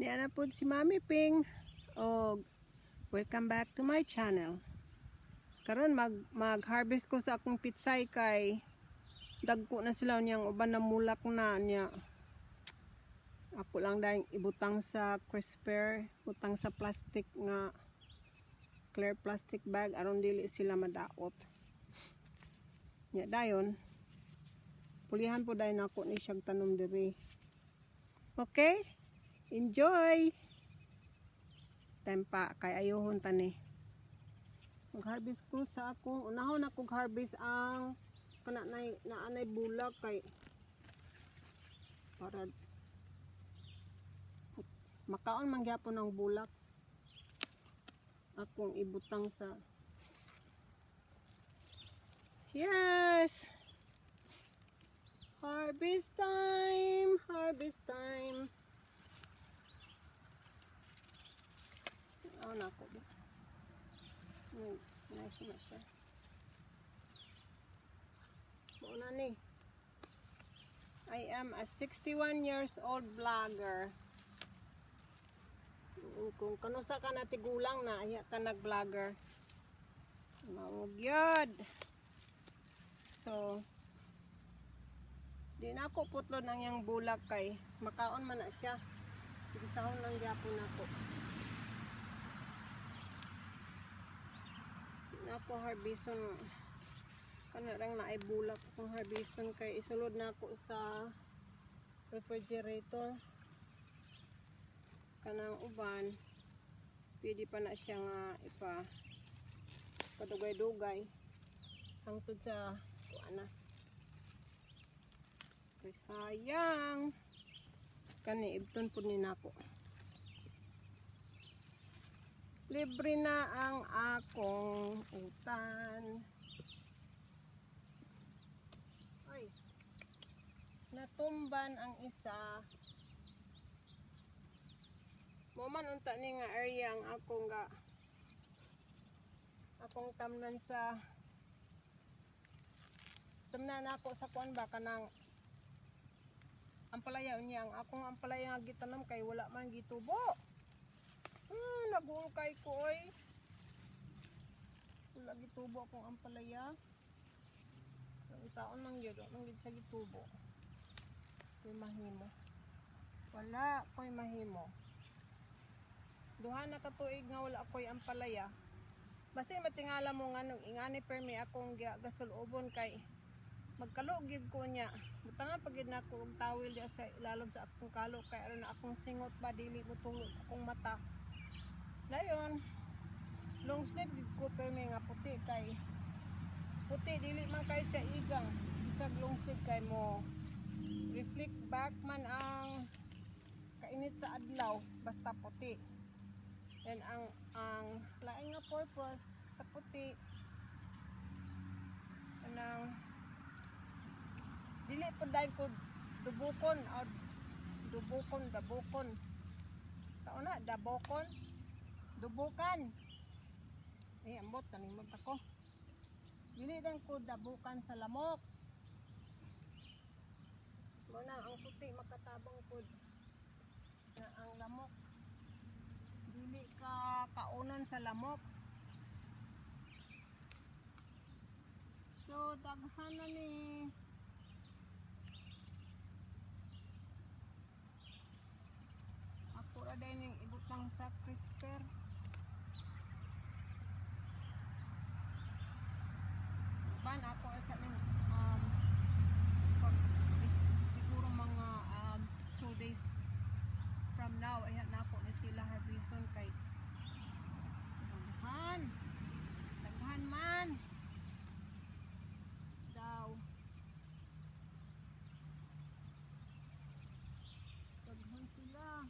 Niya na po si Mami Ping. O, welcome back to my channel. Karon mag-harvest ko sa akong pitsay kay dagko na sila niyang uban na mulak na niya. Ako lang dahil ibutang sa crisper, butang sa plastic nga clear plastic bag aron dili sila madaot. Nya dayon pulihan po dahil nako ni siyang tanom diri. Okay? Enjoy! Tempa kay ayohon tani. Mag-harvest ko sa akong unahon akong harvest ang naanay bulak kay para makaon man gyapon ang bulak. Akong ibutang sa yes! Harvest time! Harvest time! Oh, nako. Nice na siya. Muna ni. I am a 61 years old vlogger. Kung kanusa ka na tigulang na, iya ka nag-vlogger. Maugyod. So, di na ako putlod ng yang bulak kay makaon man na siya. Isahon lang gyapon ako. Ako harbison kanarang na ay bulak kung harbison kay isulod na ako sa refrigerator kanang uban pwede pa na siya nga padugay-dugay hangtod sa kuana kay sayang kani ibton pud ni nako. Libre na ang akong utan. Ay, natumban ang isa. Moman unta ni nga area ang akong tamnan ako sa kuan ba kanang ampalaya unya ang akong ampalaya nga gitanam kay wala man gitubo. Nagungkay ko oy. Wala gitubo akong ampalaya. Taon lang yun. Nang gid sa gitubo. Ko'y mahimo. Wala ko'y mahimo. Duha na katuig nga wala ko'y ampalaya. Basta matingala mo nga nung ingani permi akong gasulubon kay magkalugid ko niya. Butangan pagid na ako og tawil diya sa ilalom sa akong kalo kay aron na akong singot ba dili mo tulog akong mata. Dayon, long sleeve ko permi nga puti kay puti dili man kay sa igang isag long sleeve kay mo reflect back man ang kainit sa adlaw basta puti. And ang laing nga purpose sa puti anang dili pud dahil ko dubukon dabukon sa una dabokon dubukan. Ambot kaning magtako. Dili dan ko dabukan sa lamok. Muna ang puti makatabang pod na ang lamok. Dili ka kaunon sa lamok. So daghan na ni. Ako ra din yung ibutang sa crisper. Ban ako sa ning siguro mga 2 days from now ayan na ako ni sila harbison kay daghan man daw daghan sila.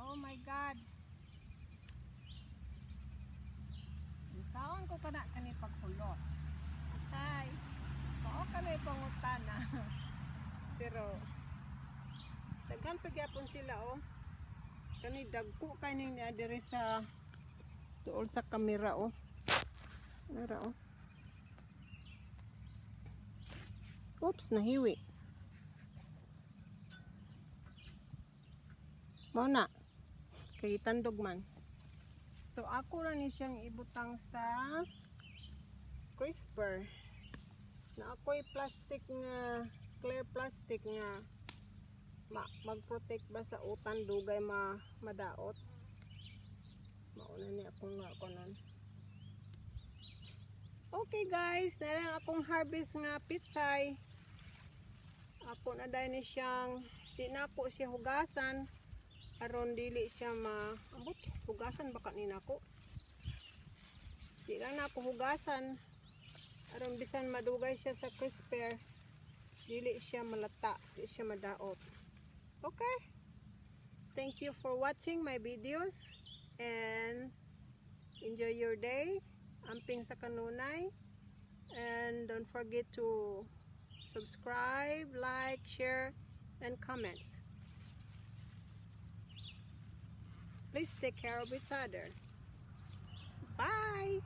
Oh my god, taon ko kana kani pagkulot. Tay, mao kami pangutana. Pero daghan pagyapon sila oh. Kani dagko kay ning niya diri sa tuol sa kamera oh. Nara oh. Oops, nahiwi. Mao na. Kay tandog man. So ako ra ni siyang ibutang sa crisper. Na ako'y plastic nga, clear plastic nga mag-protect ba sa utan dugay madaot. Mauna ni akong nga konon. Okay guys, narang akong harvest nga pitsay. Ako na dahil ni siyang, di na ako siya hugasan. Aron dili siya ambot, hugasan baka ni nako. Di lang na ako hugasan. Aron bisan madugay siya sa crisper, dili siya malata, dili siya madaot. Okay. Thank you for watching my videos and enjoy your day. Amping sa kanunay. And don't forget to subscribe, like, share, and comments. Please take care of each other. Bye.